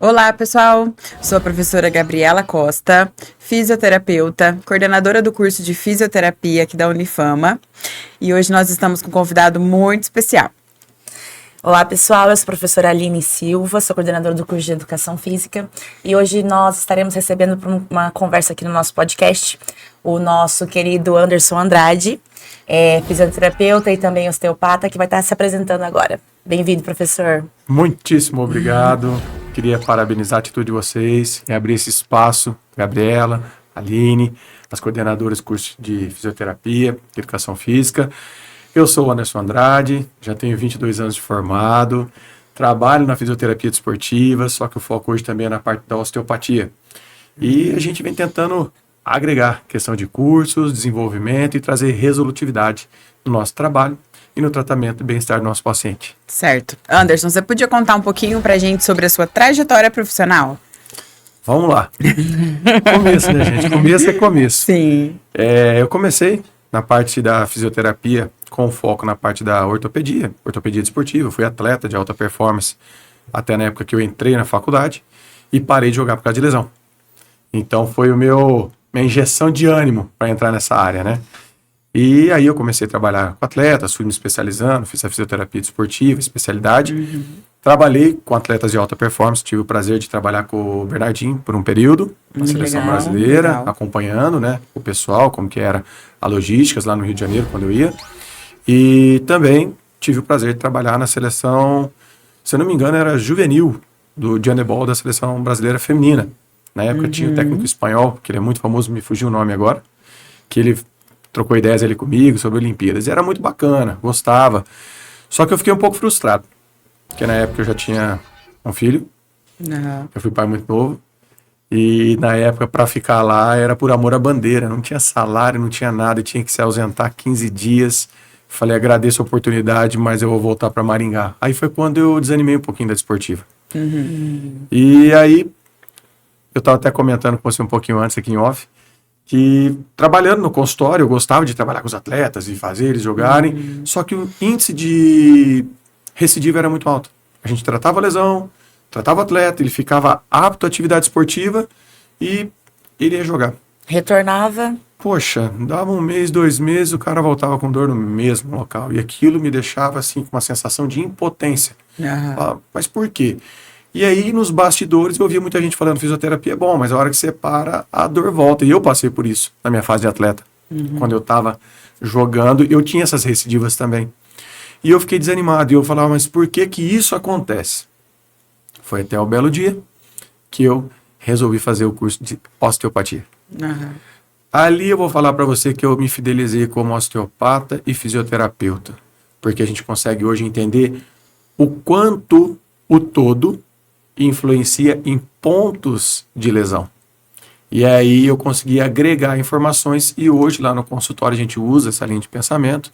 Olá, pessoal! Sou a professora Gabriela Costa, fisioterapeuta, coordenadora do curso de fisioterapia aqui da Unifama. E hoje nós estamos com um convidado muito especial. Olá, pessoal, eu sou a professora Aline Silva, sou coordenadora do curso de Educação Física e hoje nós estaremos recebendo para uma conversa aqui no nosso podcast o nosso querido Anderson Andrade, fisioterapeuta e também osteopata, que vai estar se apresentando agora. Bem-vindo, professor. Muitíssimo obrigado. Queria parabenizar a atitude de vocês em abrir esse espaço, Gabriela, Aline, as coordenadoras do curso de fisioterapia, educação física. Eu sou o Anderson Andrade, já tenho 22 anos de formado, trabalho na fisioterapia desportiva, só que o foco hoje também é na parte da osteopatia. E a gente vem tentando agregar questão de cursos, desenvolvimento e trazer resolutividade no nosso trabalho e no tratamento e bem-estar do nosso paciente. Certo. Anderson, você podia contar um pouquinho pra gente sobre a sua trajetória profissional? Vamos lá. Começo, né, gente? Começo é começo. Sim. Eu comecei na parte da fisioterapia com foco na parte da ortopedia desportiva. Fui atleta de alta performance até na época que eu entrei na faculdade e parei de jogar por causa de lesão. Então foi minha injeção de ânimo para entrar nessa área, né? E aí eu comecei a trabalhar com atletas, fui me especializando, fiz a fisioterapia desportiva, especialidade. Trabalhei com atletas de alta performance, tive o prazer de trabalhar com o Bernardinho por um período, na seleção brasileira, acompanhando, né, o pessoal, como que era a logística lá no Rio de Janeiro, quando eu ia. E também tive o prazer de trabalhar na seleção, se eu não me engano, era juvenil, do handebol da seleção brasileira feminina. Na época tinha o técnico espanhol, que ele é muito famoso, me fugiu o nome agora, que ele trocou ideias ali comigo sobre Olimpíadas. E era muito bacana, gostava. Só que eu fiquei um pouco frustrado, porque na época eu já tinha um filho, eu fui pai muito novo, e na época para ficar lá era por amor à bandeira, não tinha salário, não tinha nada, e tinha que se ausentar 15 dias. Falei, agradeço a oportunidade, mas eu vou voltar para Maringá. Aí foi quando eu desanimei um pouquinho da desportiva. E aí, eu estava até comentando com você um pouquinho antes aqui em off, que trabalhando no consultório, eu gostava de trabalhar com os atletas e fazer eles jogarem, só que o índice de recidiva era muito alto. A gente tratava a lesão, tratava o atleta, ele ficava apto à atividade esportiva e ele ia jogar. Retornava? Poxa, dava 1 mês, 2 meses, o cara voltava com dor no mesmo local. E aquilo me deixava assim com uma sensação de impotência. Mas por quê? E aí, nos bastidores, eu ouvia muita gente falando fisioterapia é bom, mas a hora que você para, a dor volta. E eu passei por isso na minha fase de atleta. Quando eu estava jogando, eu tinha essas recidivas também. E eu fiquei desanimado. E eu falava, mas por que que isso acontece? Foi até o belo dia que eu resolvi fazer o curso de osteopatia. Ali eu vou falar para você que eu me fidelizei como osteopata e fisioterapeuta. Porque a gente consegue hoje entender o quanto o todo influencia em pontos de lesão. E aí eu consegui agregar informações e hoje lá no consultório a gente usa essa linha de pensamento.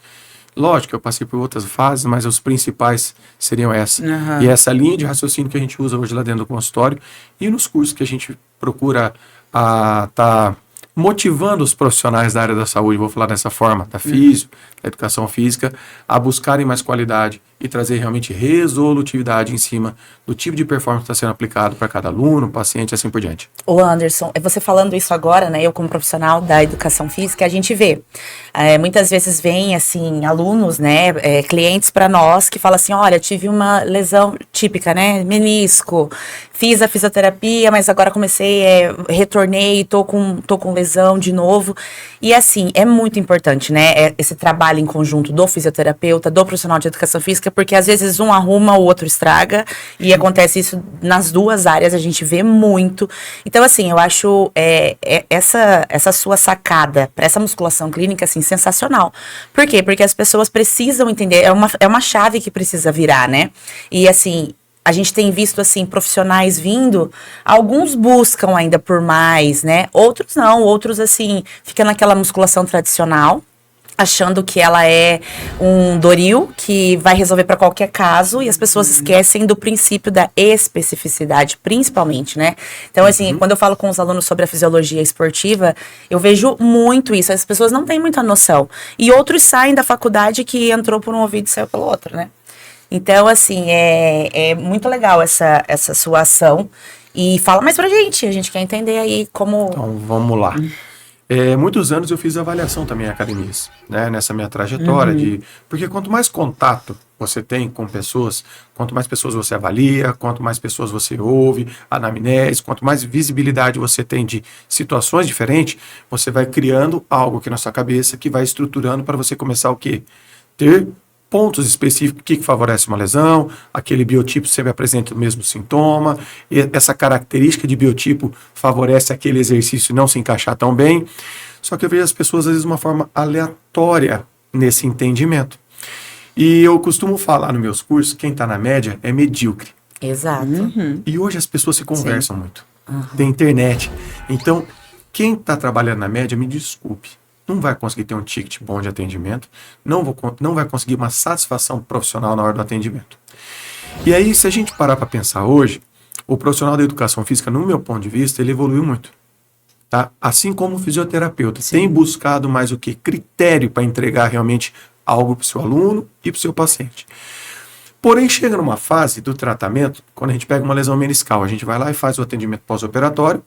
Lógico que eu passei por outras fases, mas os principais seriam essa. E essa linha de raciocínio que a gente usa hoje lá dentro do consultório e nos cursos que a gente procura tá motivando os profissionais da área da saúde, vou falar dessa forma, da físio, da educação física, a buscarem mais qualidade e trazer realmente resolutividade em cima do tipo de performance que está sendo aplicado para cada aluno, paciente e assim por diante. Ô Anderson, você falando isso agora, né, eu como profissional da educação física, a gente vê, muitas vezes vem assim, alunos, né, clientes para nós que falam assim, olha, tive uma lesão típica, né, menisco, fiz a fisioterapia, mas agora retornei, tô com lesão de novo, e assim, é muito importante, né, esse trabalho em conjunto do fisioterapeuta, do profissional de educação física, porque às vezes um arruma, o outro estraga, e acontece isso nas duas áreas, a gente vê muito. Então, assim, eu acho essa sua sacada para essa musculação clínica, assim, sensacional. Por quê? Porque as pessoas precisam entender, é uma chave que precisa virar, né? E, assim, a gente tem visto, assim, profissionais vindo, alguns buscam ainda por mais, né? Outros não, outros, assim, ficam naquela musculação tradicional, achando que ela é um Doril que vai resolver para qualquer caso, e as pessoas esquecem do princípio da especificidade, principalmente, né? Então, assim, quando eu falo com os alunos sobre a fisiologia esportiva, eu vejo muito isso, as pessoas não têm muita noção. E outros saem da faculdade que entrou por um ouvido e saiu pelo outro, né? Então, assim, é muito legal essa sua ação. E fala mais pra gente, a gente quer entender aí como... Então, vamos lá. Muitos anos eu fiz avaliação também em academias, né? Nessa minha trajetória porque quanto mais contato você tem com pessoas, quanto mais pessoas você avalia, quanto mais pessoas você ouve, anamnese, quanto mais visibilidade você tem de situações diferentes, você vai criando algo aqui na sua cabeça que vai estruturando para você começar o quê? Ter pontos específicos que favorece uma lesão, aquele biotipo sempre apresenta o mesmo sintoma, e essa característica de biotipo favorece aquele exercício não se encaixar tão bem. Só que eu vejo as pessoas às vezes de uma forma aleatória nesse entendimento. E eu costumo falar nos meus cursos, quem está na média é medíocre. Exato. E hoje as pessoas se conversam muito. Tem internet. Então, quem está trabalhando na média, me desculpe, não vai conseguir ter um ticket bom de atendimento, não vai conseguir uma satisfação profissional na hora do atendimento. E aí, se a gente parar para pensar hoje, o profissional da educação física, no meu ponto de vista, ele evoluiu muito. Tá? Assim como o fisioterapeuta tem buscado mais o que? Critério para entregar realmente algo para o seu aluno e para o seu paciente. Porém, chega numa fase do tratamento, quando a gente pega uma lesão meniscal, a gente vai lá e faz o atendimento pós-operatório,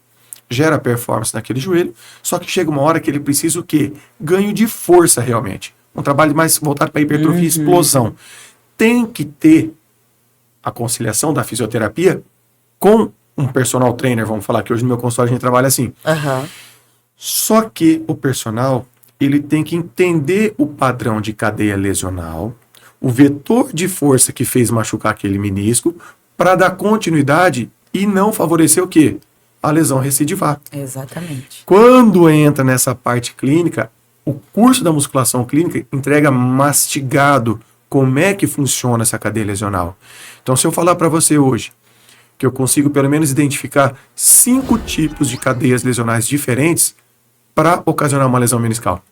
gera performance naquele joelho, só que chega uma hora que ele precisa o quê? Ganho de força realmente. Um trabalho mais voltado para hipertrofia e explosão. Tem que ter a conciliação da fisioterapia com um personal trainer, vamos falar que hoje no meu consultório a gente trabalha assim. Só que o personal, ele tem que entender o padrão de cadeia lesional, o vetor de força que fez machucar aquele menisco, para dar continuidade e não favorecer o quê? A lesão recidivar. Exatamente. Quando entra nessa parte clínica, o curso da musculação clínica entrega mastigado como é que funciona essa cadeia lesional. Então, se eu falar para você hoje que eu consigo pelo menos identificar 5 tipos de cadeias lesionais diferentes para ocasionar uma lesão meniscal.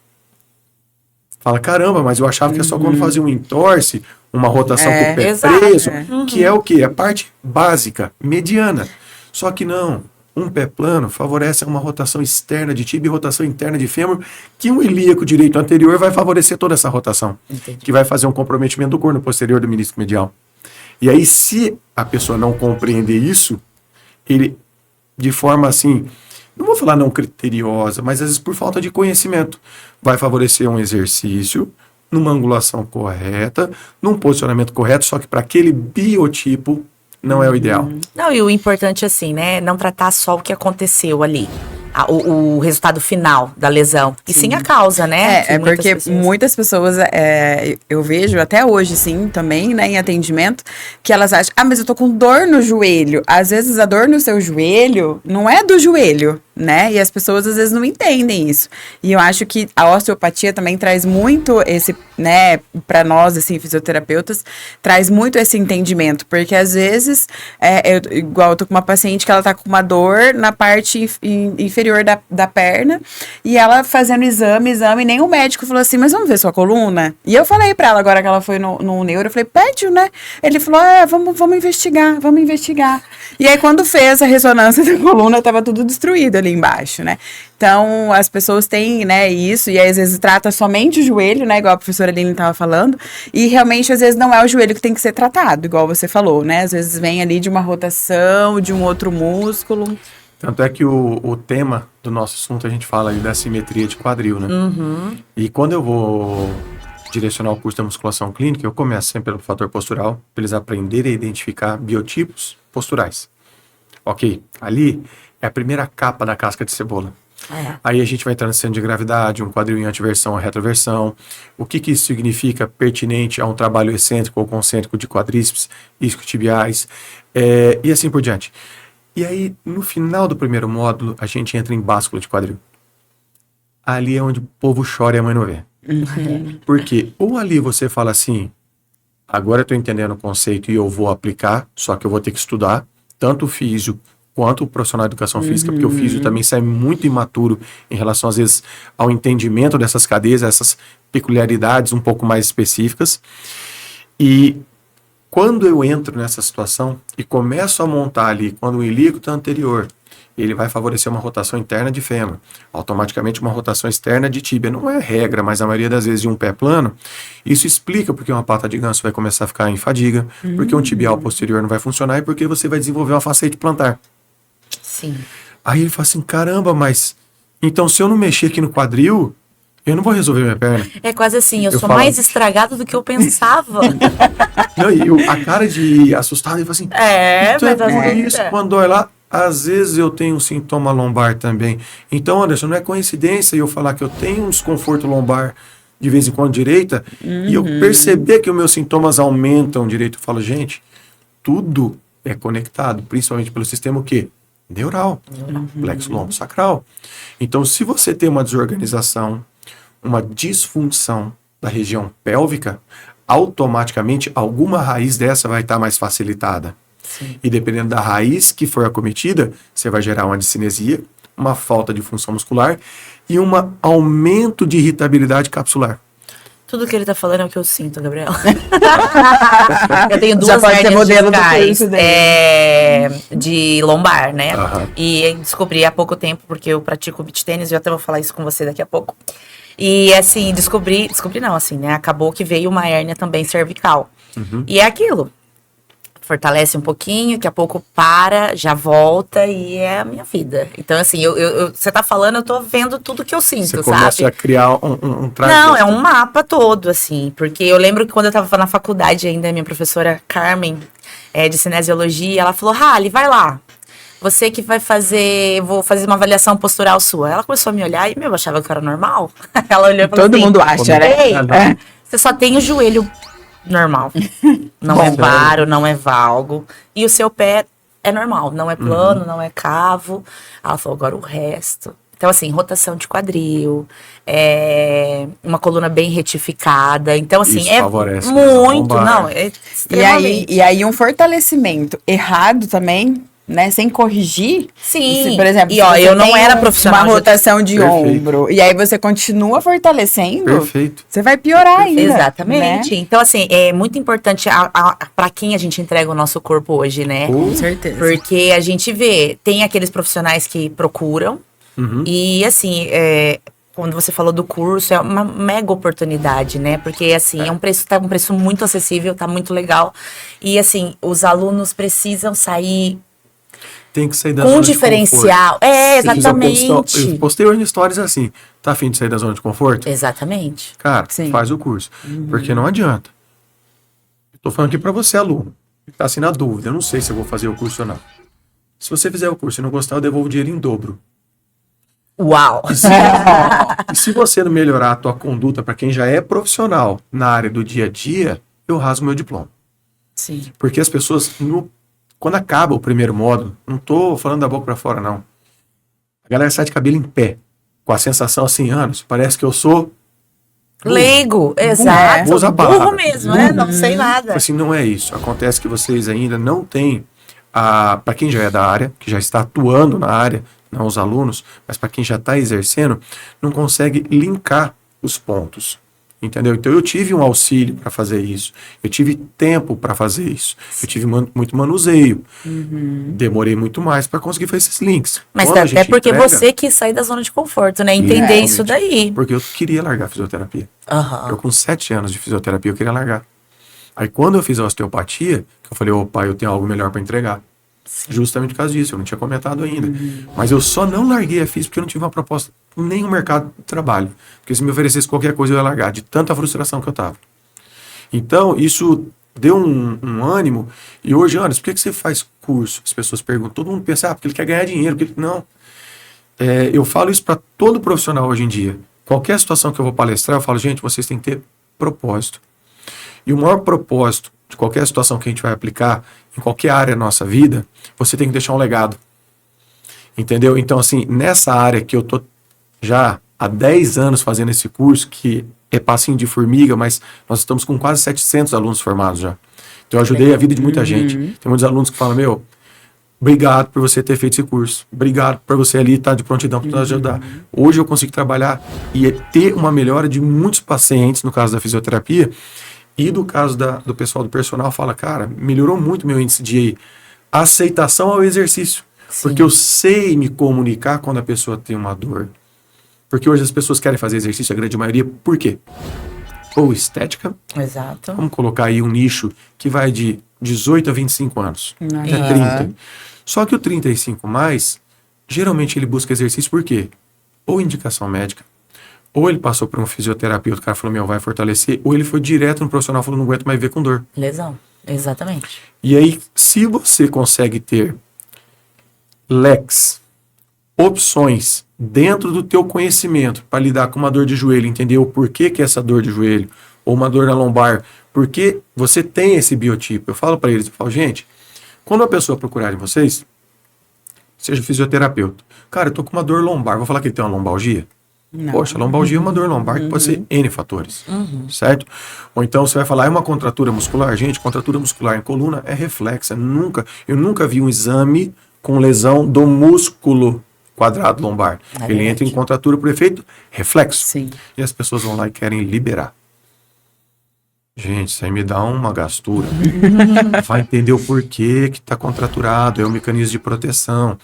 Fala, caramba, mas eu achava que é só quando fazia um entorse, uma rotação com o pé preso, que é o quê? A parte básica, mediana. Só que não. Um pé plano favorece uma rotação externa de tíbia e rotação interna de fêmur, que um ilíaco direito anterior vai favorecer toda essa rotação, que vai fazer um comprometimento do corno posterior do menisco medial. E aí, se a pessoa não compreender isso, ele, de forma assim, não vou falar não criteriosa, mas às vezes por falta de conhecimento, vai favorecer um exercício numa angulação correta, num posicionamento correto, só que para aquele biotipo não é o ideal. Não, e o importante assim, né, não tratar só o que aconteceu ali, o resultado final da lesão, e sim a causa, né? Porque muitas pessoas, eu vejo até hoje, sim, também, né, em atendimento, que elas acham, mas eu tô com dor no joelho. Às vezes a dor no seu joelho não é do joelho, né? E as pessoas às vezes não entendem isso. E eu acho que a osteopatia também traz muito esse, né, para nós, assim, fisioterapeutas, traz muito esse entendimento, porque às vezes, igual eu tô com uma paciente que ela tá com uma dor na parte inferior da perna, e ela fazendo exame, nem o médico falou assim, mas vamos ver sua coluna? E eu falei pra ela, agora que ela foi no neuro, eu falei, pede, né? Ele falou, vamos investigar. E aí, quando fez a ressonância da coluna, tava tudo destruído ali embaixo, né? Então, as pessoas têm, né, isso, e aí, às vezes trata somente o joelho, né, igual a professora Aline estava falando, e realmente, às vezes, não é o joelho que tem que ser tratado, igual você falou, né? Às vezes vem ali de uma rotação, de um outro músculo. Tanto é que o tema do nosso assunto, a gente fala aí da simetria de quadril, né? E quando eu vou direcionar o curso da musculação clínica, eu começo sempre pelo fator postural, para eles aprenderem a identificar biotipos posturais. Ok, ali é a primeira capa da casca de cebola. Aí a gente vai entrar no centro de gravidade, um quadril em antiversão ou retroversão. O que isso significa pertinente a um trabalho excêntrico ou concêntrico de quadríceps, isquiotibiais, e assim por diante. E aí, no final do primeiro módulo, a gente entra em báscula de quadril. Ali é onde o povo chora e a mãe não vê. Porque ou ali você fala assim, agora eu estou entendendo o conceito e eu vou aplicar, só que eu vou ter que estudar, tanto o físio quanto o profissional de educação física, porque o físio também sai muito imaturo em relação, às vezes, ao entendimento dessas cadeias, essas peculiaridades um pouco mais específicas. E Quando eu entro nessa situação e começo a montar ali, quando o ilíaco está anterior, ele vai favorecer uma rotação interna de fêmur, automaticamente uma rotação externa de tíbia. Não é regra, mas a maioria das vezes de um pé plano, isso explica porque uma pata de ganso vai começar a ficar em fadiga, porque um tibial posterior não vai funcionar e porque você vai desenvolver uma facete plantar. Sim. Aí ele fala assim, caramba, mas então se eu não mexer aqui no quadril, eu não vou resolver minha perna. É quase assim, eu sou falo- mais estragado do que eu pensava. Não, e a cara de assustado, ele fala assim, então mas por é. isso, quando dói lá, às vezes eu tenho um sintoma lombar também. Então, Anderson, não é coincidência eu falar que eu tenho um desconforto lombar de vez em quando direita, e eu perceber que os meus sintomas aumentam direito. Eu falo, gente, tudo é conectado, principalmente pelo sistema o quê? Neural, plexo lombo sacral. Então, se você tem uma desorganização, uma disfunção da região pélvica, automaticamente alguma raiz dessa vai estar mais facilitada. Sim. E dependendo da raiz que for acometida, você vai gerar uma discinesia, uma falta de função muscular e um aumento de irritabilidade capsular. Tudo que ele tá falando é o que eu sinto, Gabriel. Eu tenho Já duas pode ser hérnias modelo do discais, curso dele. de lombar, né? Aham. E descobri há pouco tempo, porque eu pratico beach tênis, e eu até vou falar isso com você daqui a pouco. E assim, descobri não, assim, né? Acabou que veio uma hérnia também cervical. E é aquilo. Fortalece um pouquinho, daqui a pouco para, já volta e é a minha vida. Então, assim, você tá falando, eu tô vendo tudo que eu sinto, Você sabe? começa a criar um trajeto. Não, é um mapa todo, assim. Porque eu lembro que quando eu tava na faculdade ainda, minha professora Carmen, de cinesiologia, ela falou, Rally, vai lá. Você que vai fazer, vou fazer uma avaliação postural sua. Ela começou a me olhar e, eu achava que eu era normal. Ela olhou e falou Todo assim, mundo acha, né? Ei, você só tem o joelho normal. Não é varo, não é valgo. E o seu pé é normal, não é plano, não é cavo. Ela falou, agora o resto. Então, assim, rotação de quadril, uma coluna bem retificada. Então, assim, Isso é favorece muito, lombar. não, é extremamente. E aí um fortalecimento errado também, né? Sem corrigir. Sim. Se, por exemplo, E, ó, se você eu não tem era profissional uma de- rotação de Perfeito. ombro, e aí você continua fortalecendo, Perfeito. você vai piorar ainda. Exatamente. Né? Então, assim, é muito importante para quem a gente entrega o nosso corpo hoje, né? Com certeza. Porque a gente vê, tem aqueles profissionais que procuram, e assim, quando você falou do curso, é uma mega oportunidade, né? Porque assim, tá um preço muito acessível, tá muito legal. E assim, os alunos precisam sair Tem que sair da com zona um de diferencial. conforto. É, Você fizer uma postão- exatamente. Eu postei hoje stories assim, tá afim de sair da zona de conforto? Exatamente. Cara, Sim. faz o curso. Porque não adianta. Eu tô falando aqui pra você, aluno, que tá assim na dúvida, eu não sei se eu vou fazer o curso ou não. Se você fizer o curso e não gostar, eu devolvo o dinheiro em dobro. Uau! E se você não melhorar a tua conduta para quem já é profissional na área do dia a dia, eu rasgo meu diploma. Sim. Porque as pessoas, quando acaba o primeiro módulo, não tô falando da boca para fora, não. A galera sai de cabelo em pé, com a sensação assim, anos, parece que eu sou Leigo, Vou exato. usar a Burro palavra. mesmo, né? Não sei nada. Assim, não é isso. Acontece que vocês ainda não têm, para quem já é da área, que já está atuando na área, não os alunos, mas para quem já está exercendo, não consegue linkar os pontos. Entendeu? Então eu tive um auxílio para fazer isso. Eu tive tempo para fazer isso. Eu tive muito manuseio. Demorei muito mais para conseguir fazer esses links. Mas Quando a até gente porque entrega, você quis sair da zona de conforto, né? Entender realmente, isso daí. Porque eu queria largar a fisioterapia. Aham. Eu com 7 anos de fisioterapia, eu queria largar. Aí quando eu fiz a osteopatia, que eu falei, opa, eu tenho algo melhor para entregar. Justamente por causa disso, eu não tinha comentado ainda. Mas eu só não larguei a FIS porque eu não tive uma proposta nem no mercado de trabalho. Porque se me oferecesse qualquer coisa eu ia largar, de tanta frustração que eu tava. Então, isso deu um ânimo. E hoje, Anderson, por que você faz curso? As pessoas perguntam, todo mundo pensa, porque ele quer ganhar dinheiro. Não. Eu falo isso para todo profissional hoje em dia. Qualquer situação que eu vou palestrar, eu falo, gente, vocês têm que ter propósito. E o maior propósito de qualquer situação que a gente vai aplicar em qualquer área da nossa vida, você tem que deixar um legado. Entendeu? Então, assim, nessa área que eu tô já há 10 anos fazendo esse curso, que é passinho de formiga, mas nós estamos com quase 700 alunos formados já. Então, eu ajudei a vida de muita gente. Tem muitos alunos que falam, obrigado por você ter feito esse curso. Obrigado por você ali estar de prontidão para nos ajudar. Hoje eu consigo trabalhar e ter uma melhora de muitos pacientes, no caso da fisioterapia, E do caso do pessoal do personal, fala, cara, melhorou muito meu índice de aceitação ao exercício. Sim. Porque eu sei me comunicar quando a pessoa tem uma dor. Porque hoje as pessoas querem fazer exercício, a grande maioria, por quê? Ou estética, Exato. vamos colocar aí um nicho que vai de 18 a 25 anos, Aham. até 30. Só que o 35 mais, geralmente ele busca exercício por quê? Ou indicação médica, ou ele passou por um fisioterapeuta, o cara falou, vai fortalecer, ou ele foi direto no profissional e falou, não aguento mais ver com dor. Lesão. Exatamente. E aí, se você consegue ter leques, opções dentro do teu conhecimento para lidar com uma dor de joelho, entender o porquê que é essa dor de joelho, ou uma dor na lombar, porque você tem esse biotipo. Eu falo para eles, gente, quando uma pessoa procurar em vocês, seja fisioterapeuta, cara, eu tô com uma dor lombar, vou falar que ele tem uma lombalgia? Não. Poxa, lombalgia é uma dor lombar que pode ser N fatores, certo? Ou então você vai falar, é uma contratura muscular? Gente, contratura muscular em coluna é reflexa. Eu nunca vi um exame com lesão do músculo quadrado lombar. Ele entra em contratura por efeito reflexo. Sim. E as pessoas vão lá e querem liberar. Gente, isso aí me dá uma gastura. Vai entender o porquê que está contraturado, é um mecanismo de proteção.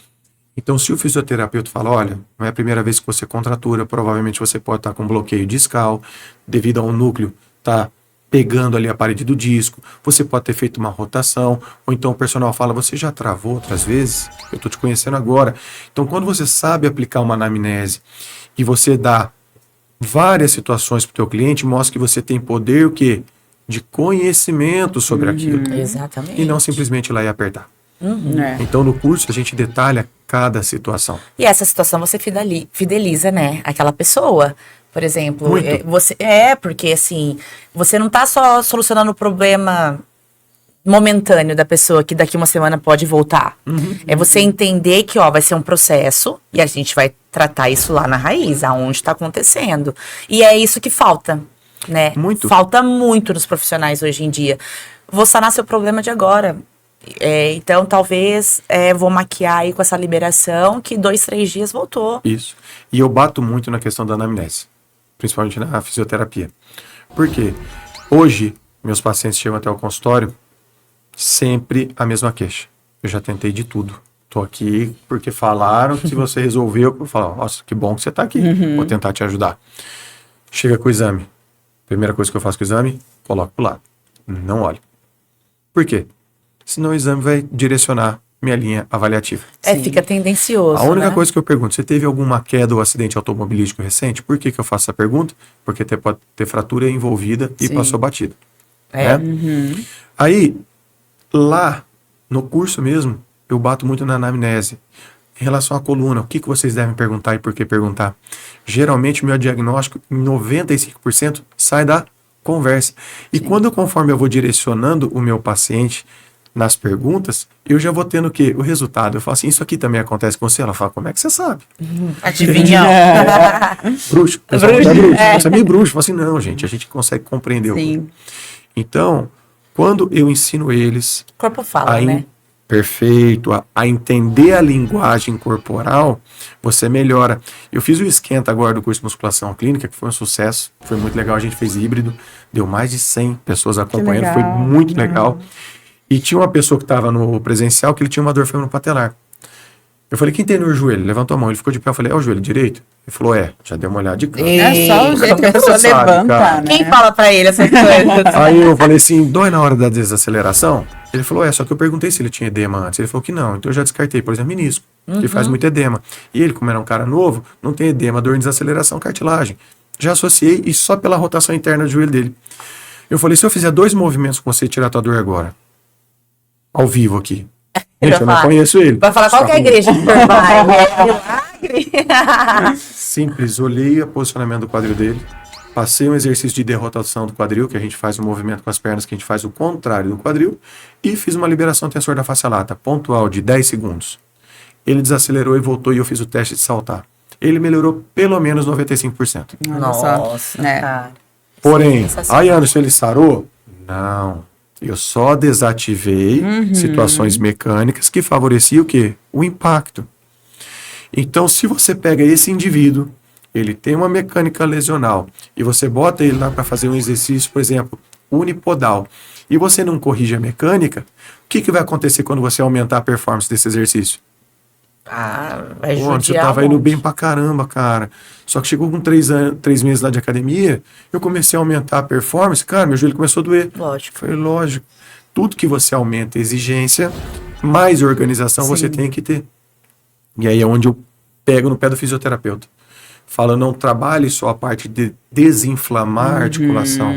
Então, se o fisioterapeuta fala, olha, não é a primeira vez que você contratura, provavelmente você pode estar com bloqueio discal, devido a um núcleo estar pegando ali a parede do disco, você pode ter feito uma rotação, ou então o personal fala, você já travou outras vezes? Eu estou te conhecendo agora. Então, quando você sabe aplicar uma anamnese e você dá várias situações para o teu cliente, mostra que você tem poder, o quê? De conhecimento sobre aquilo. Exatamente. E não simplesmente ir lá e apertar. É. Então, no curso, a gente detalha cada situação. E essa situação você fideliza, né, aquela pessoa. Por exemplo, Muito. porque assim, você não tá só solucionando o problema momentâneo da pessoa que daqui uma semana pode voltar. É você entender que, vai ser um processo e a gente vai tratar isso lá na raiz, aonde está acontecendo. E é isso que falta, né? Muito. Falta muito nos profissionais hoje em dia. Vou sanar seu problema de agora. Então, talvez, vou maquiar aí com essa liberação que 2, 3 dias voltou. Isso. E eu bato muito na questão da anamnese, principalmente na fisioterapia. Por quê? Hoje, meus pacientes chegam até o consultório, sempre a mesma queixa. Eu já tentei de tudo. Tô aqui porque falaram que se você resolveu, eu falo, nossa, que bom que você tá aqui. Vou tentar te ajudar. Chega com o exame. Primeira coisa que eu faço com o exame, coloco pro lado. Não olho. Por quê? Senão o exame vai direcionar minha linha avaliativa. Fica tendencioso, A única né? coisa que eu pergunto, você teve alguma queda ou acidente automobilístico recente? Por que eu faço essa pergunta? Porque pode ter fratura envolvida e Sim. passou batida. É. Né? Aí, lá no curso mesmo, eu bato muito na anamnese. Em relação à coluna, o que vocês devem perguntar e por que perguntar? Geralmente, o meu diagnóstico, em 95%, sai da conversa. E conforme eu vou direcionando o meu paciente nas perguntas, eu já vou tendo o quê? O resultado. Eu falo assim, isso aqui também acontece com você? Ela fala, como é que você sabe? Adivinhão. Bruxo. Você é meio bruxo. Eu falo assim, não, gente, a gente consegue compreender o Sim. Então, quando eu ensino eles O corpo fala, né? perfeito, a entender a linguagem corporal, você melhora. Eu fiz o esquenta agora do curso de musculação clínica, que foi um sucesso, foi muito legal, a gente fez híbrido, deu mais de 100 pessoas acompanhando, foi legal. muito legal. E tinha uma pessoa que estava no presencial que ele tinha uma dor femoropatelar. Eu falei, quem tem no joelho? Levantou a mão, ele ficou de pé, eu falei, é o joelho direito? Ele falou, já deu uma olhada de canto. É só o jeito que a pessoa Você sabe, levanta, cara. né? Quem fala pra ele essas coisas? Aí eu falei assim, dói na hora da desaceleração? Ele falou, só que eu perguntei se ele tinha edema antes. Ele falou que não, então eu já descartei, por exemplo, menisco, que faz muito edema. E ele, como era um cara novo, não tem edema, dor em desaceleração, cartilagem. Já associei e só pela rotação interna do joelho dele. Eu falei, se eu fizer 2 movimentos com você tirar tua dor agora, ao vivo aqui. Gente, eu não conheço ele. Vai falar qual que é a igreja que você vai? É milagre. Simples, olhei o posicionamento do quadril dele, passei um exercício de derrotação do quadril, que a gente faz um movimento com as pernas, que a gente faz o contrário do quadril, e fiz uma liberação tensor da face lata, pontual, de 10 segundos. Ele desacelerou e voltou, e eu fiz o teste de saltar. Ele melhorou pelo menos 95%. Olha só, Nossa, né? cara. Porém, Sensacional. aí Anderson, ele sarou? Não. Eu só desativei situações mecânicas que favoreciam o quê? O impacto. Então, se você pega esse indivíduo, ele tem uma mecânica lesional, e você bota ele lá para fazer um exercício, por exemplo, unipodal, e você não corrige a mecânica, o que vai acontecer quando você aumentar a performance desse exercício? Vai Pô, você judiar tava um indo monte. bem pra caramba, cara. Só que chegou com 3 meses lá de academia, eu comecei a aumentar a performance, cara, meu joelho começou a doer. Lógico. Foi lógico. Tudo que você aumenta a exigência, mais organização você tem que ter. E aí é onde eu pego no pé do fisioterapeuta. Fala, não trabalhe só a parte de desinflamar a articulação.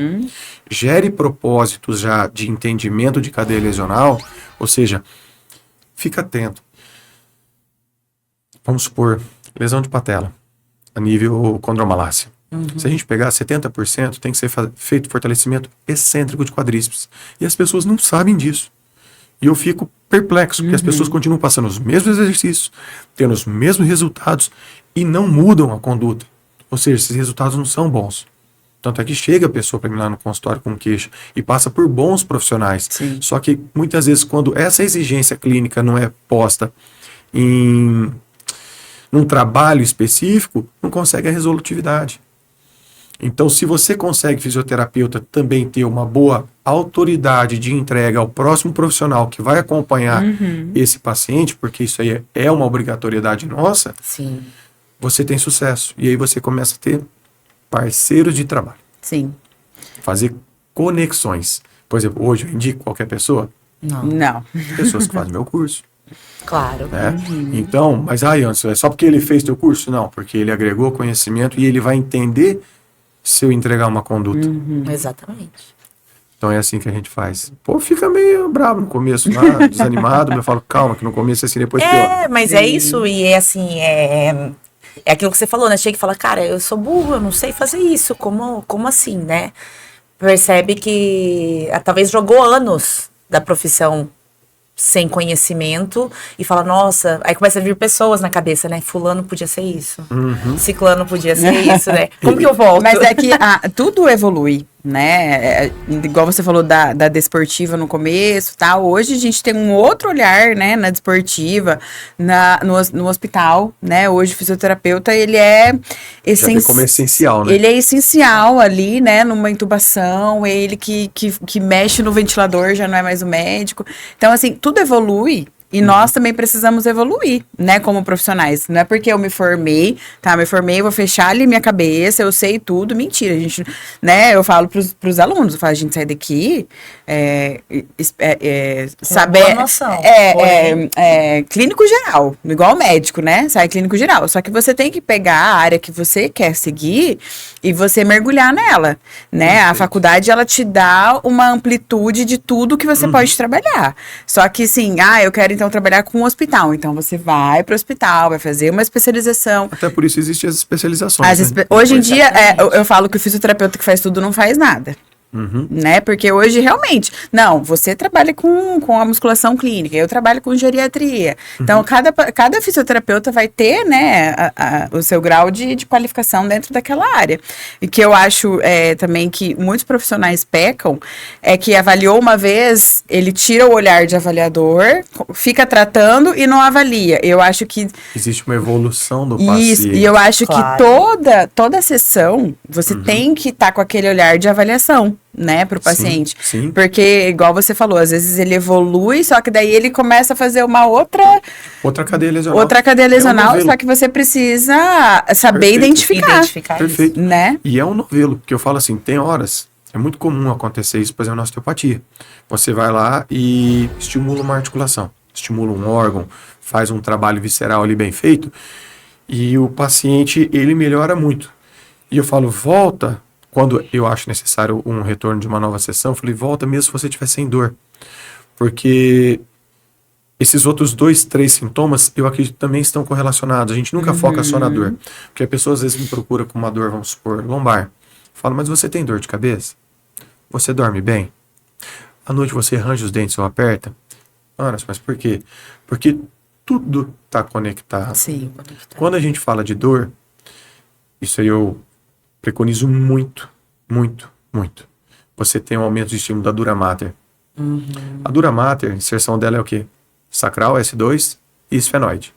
Gere propósitos já de entendimento de cadeia lesional, ou seja, fica atento. Vamos supor, lesão de patela, a nível condromalácia. Se a gente pegar 70%, tem que ser feito fortalecimento excêntrico de quadríceps. E as pessoas não sabem disso. E eu fico perplexo, porque as pessoas continuam passando os mesmos exercícios, tendo os mesmos resultados e não mudam a conduta. Ou seja, esses resultados não são bons. Tanto é que chega a pessoa para mim lá no consultório com queixa e passa por bons profissionais. Sim. Só que muitas vezes quando essa exigência clínica não é posta em num trabalho específico, não consegue a resolutividade. Então, se você consegue, fisioterapeuta, também ter uma boa autoridade de entrega ao próximo profissional que vai acompanhar esse paciente, porque isso aí é uma obrigatoriedade nossa, Sim. você tem sucesso. E aí você começa a ter parceiros de trabalho. Sim. Fazer conexões. Por exemplo, hoje eu indico qualquer pessoa, Não. pessoas que fazem meu curso. Claro. Né? Então, mas Anderson, é só porque ele fez teu curso? Não, porque ele agregou conhecimento e ele vai entender se eu entregar uma conduta. Exatamente. Então é assim que a gente faz. Pô, fica meio bravo no começo, lá, desanimado, mas eu falo, calma, que no começo é assim, depois pior. Mas é isso, e é assim, é aquilo que você falou, né? Chega e fala, cara, eu sou burro, eu não sei fazer isso, como assim, né? Percebe que talvez jogou anos da profissão sem conhecimento e fala, nossa, aí começa a vir pessoas na cabeça, né? Fulano podia ser isso, ciclano podia ser isso, né? Como que eu volto? Mas é que tudo evolui, né? Igual você falou da desportiva no começo, tal. Hoje a gente tem um outro olhar, né, na desportiva, no hospital, né? Hoje o fisioterapeuta, ele é Já tem como essencial, né? Ele é essencial ali, né, numa intubação, ele que mexe no ventilador, já não é mais o médico. Então, assim, tudo evolui. E nós também precisamos evoluir, né, como profissionais. Não é porque eu me formei, vou fechar ali minha cabeça, eu sei tudo. Mentira, a gente, né, eu falo pros alunos, eu falo, a gente sai daqui, saber... boa noção. Clínico geral, igual médico, né, sai clínico geral. Só que você tem que pegar a área que você quer seguir e você mergulhar nela, né. A faculdade, ela te dá uma amplitude de tudo que você pode trabalhar. Só que, assim, eu quero então trabalhar com um hospital. Então você vai para o hospital, vai fazer uma especialização. Até por isso existem as especializações. Né? Hoje em dia, eu falo que o fisioterapeuta que faz tudo não faz nada. Né? Porque hoje, realmente, não, você trabalha com a musculação clínica, eu trabalho com geriatria. Então, cada fisioterapeuta vai ter, né, o seu grau de qualificação dentro daquela área. E que eu acho também que muitos profissionais pecam, é que avaliou uma vez, ele tira o olhar de avaliador, fica tratando e não avalia. Eu acho que... Existe uma evolução do Isso, paciente. e eu acho Claro. que toda sessão, você tem que estar com aquele olhar de avaliação, né, pro paciente. Sim. Porque, igual você falou, às vezes ele evolui, só que daí ele começa a fazer uma outra cadeia lesional. outra cadeia lesional, novelo. só que você precisa saber Perfeito. identificar. Perfeito. Né? E é um novelo, porque eu falo assim, tem horas, é muito comum acontecer isso, por exemplo, na osteopatia. Você vai lá e estimula uma articulação, estimula um órgão, faz um trabalho visceral ali bem feito, e o paciente, ele melhora muito. E eu falo, volta, quando eu acho necessário um retorno de uma nova sessão, eu falei, volta mesmo se você estiver sem dor. Porque esses outros 2, 3 sintomas, eu acredito que também estão correlacionados. A gente nunca foca só na dor. Porque a pessoa às vezes me procura com uma dor, vamos supor, lombar. Fala, mas você tem dor de cabeça? Você dorme bem? À noite você arranja os dentes ou aperta? Mas por quê? Porque tudo está conectado. Sim. Quando a gente fala de dor, isso aí eu preconizo muito, muito, muito. Você tem um aumento de estímulo da dura mater. A dura mater, a inserção dela é o quê? Sacral, S2 e esfenoide.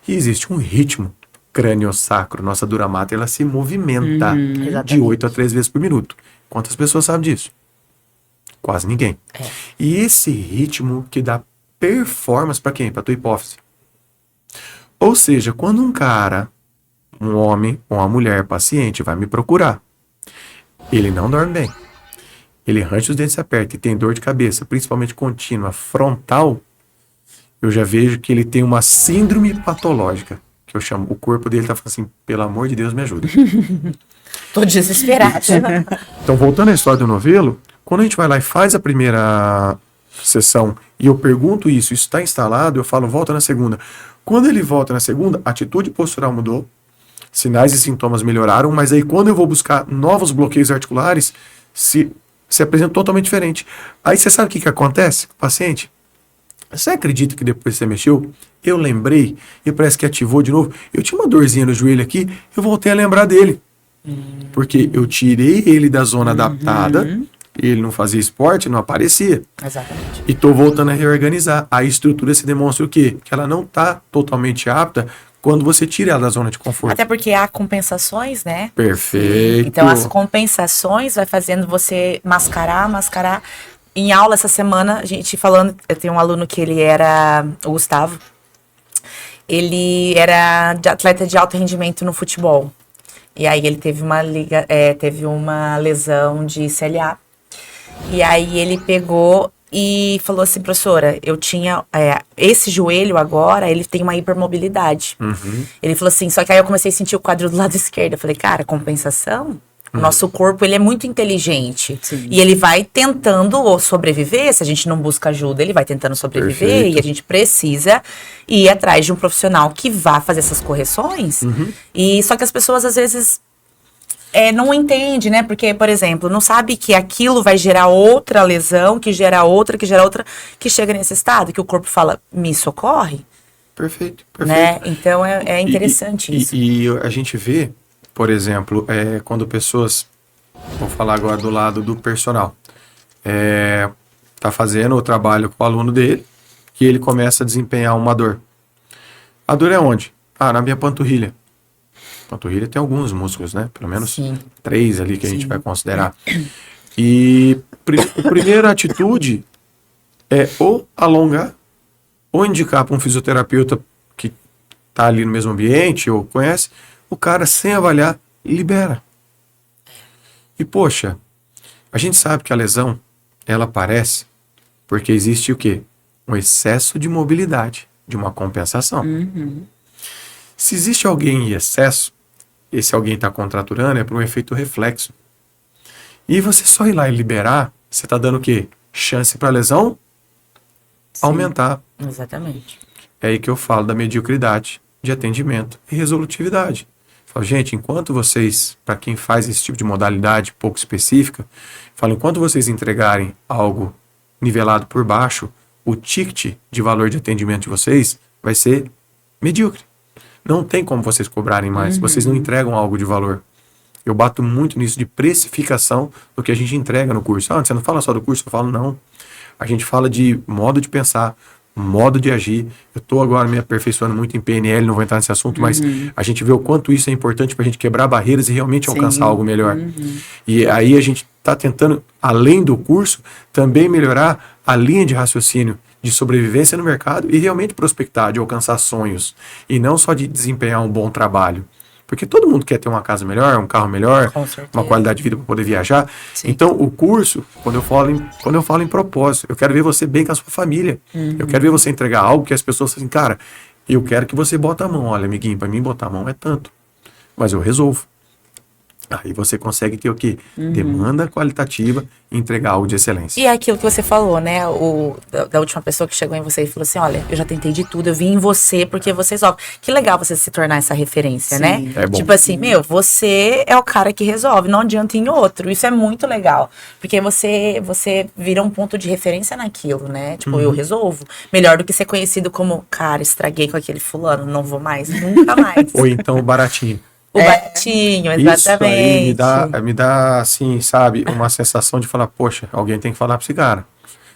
E existe um ritmo crânio-sacro. Nossa dura mater, ela se movimenta de 8 a 3 vezes por minuto. Quantas pessoas sabem disso? Quase ninguém. E esse ritmo que dá performance para quem? Para tua hipófise. Ou seja, quando um homem ou uma mulher paciente vai me procurar, ele não dorme bem, ele range os dentes, se aperta e tem dor de cabeça, principalmente contínua, frontal, eu já vejo que ele tem uma síndrome patológica, que eu chamo, o corpo dele tá falando assim, pelo amor de Deus, me ajuda. Tô desesperada. Então, voltando à história do novelo, quando a gente vai lá e faz a primeira sessão e eu pergunto isso está instalado, eu falo, volta na segunda. Quando ele volta na segunda, a atitude postural mudou, sinais e sintomas melhoraram, mas aí quando eu vou buscar novos bloqueios articulares, se apresenta totalmente diferente. Aí você sabe o que acontece com o paciente? Você acredita que depois que você mexeu, eu lembrei e parece que ativou de novo? Eu tinha uma dorzinha no joelho aqui, eu voltei a lembrar dele. Porque eu tirei ele da zona adaptada, ele não fazia esporte, não aparecia. Exatamente. E tô voltando a reorganizar. A estrutura se demonstra o quê? Que ela não tá totalmente apta quando você tira ela da zona de conforto. Até porque há compensações, né? Perfeito. Então, as compensações vai fazendo você mascarar. Em aula essa semana, a gente falando, eu tenho um aluno que ele era, o Gustavo, ele era atleta de alto rendimento no futebol. E aí ele teve uma lesão de CLA. E aí ele pegou e falou assim, professora, eu tinha esse joelho agora, ele tem uma hipermobilidade. Ele falou assim, só que aí eu comecei a sentir o quadril do lado esquerdo. Eu falei, cara, compensação? O nosso corpo, ele é muito inteligente. Sim. E ele vai tentando sobreviver. Se a gente não busca ajuda, ele vai tentando sobreviver. Perfeito. E a gente precisa ir atrás de um profissional que vá fazer essas correções. E só que as pessoas, às vezes, não entendem, né? Porque, por exemplo, não sabe que aquilo vai gerar outra lesão, que gera outra, que chega nesse estado, que o corpo fala, me socorre. Perfeito. Né? Então, é interessante isso. E a gente vê, por exemplo, quando pessoas, vou falar agora do lado do personal, tá fazendo o trabalho com o aluno dele, que ele começa a desempenhar uma dor. A dor é onde? Na minha panturrilha. Panturrilha tem alguns músculos, né? Pelo menos 3 ali que a gente vai considerar. E a primeira atitude é ou alongar, ou indicar para um fisioterapeuta que tá ali no mesmo ambiente ou conhece, o cara, sem avaliar, libera. E, poxa, a gente sabe que a lesão, ela aparece porque existe o quê? Um excesso de mobilidade, de uma compensação. Se existe alguém em excesso, esse alguém está contraturando, é por um efeito reflexo. E você só ir lá e liberar, você está dando o quê? Chance para a lesão aumentar. Exatamente. É aí que eu falo da mediocridade de atendimento e resolutividade. Falo, gente, enquanto vocês, para quem faz esse tipo de modalidade pouco específica, falo, enquanto vocês entregarem algo nivelado por baixo, o ticket de valor de atendimento de vocês vai ser medíocre. Não tem como vocês cobrarem mais, vocês não entregam algo de valor. Eu bato muito nisso de precificação do que a gente entrega no curso. Você não fala só do curso? Eu falo, não. A gente fala de modo de pensar, modo de agir. Eu estou agora me aperfeiçoando muito em PNL, não vou entrar nesse assunto, mas a gente vê o quanto isso é importante para a gente quebrar barreiras e realmente alcançar algo melhor. E aí a gente está tentando, além do curso, também melhorar a linha de raciocínio de sobrevivência no mercado e realmente prospectar, de alcançar sonhos. E não só de desempenhar um bom trabalho. Porque todo mundo quer ter uma casa melhor, um carro melhor, uma qualidade de vida para poder viajar. Sim. Então, o curso, quando eu falo em propósito, eu quero ver você bem com a sua família. Eu quero ver você entregar algo que as pessoas falam assim, cara, eu quero que você bota a mão. Olha, amiguinho, para mim botar a mão é tanto. Mas eu resolvo. Aí você consegue ter o quê? Demanda qualitativa e entregar algo de excelência. E é aquilo que você falou, né? Da última pessoa que chegou em você e falou assim, olha, eu já tentei de tudo, eu vim em você porque você resolve. Que legal você se tornar essa referência, né? É bom. Tipo assim, você é o cara que resolve, não adianta em outro. Isso é muito legal. Porque você vira um ponto de referência naquilo, né? Tipo, eu resolvo. Melhor do que ser conhecido como, cara, estraguei com aquele fulano, não vou mais, nunca mais. Ou então o baratinho. O baratinho, exatamente. Isso aí me dá, assim, sabe, uma sensação de falar, poxa, alguém tem que falar pra esse cara.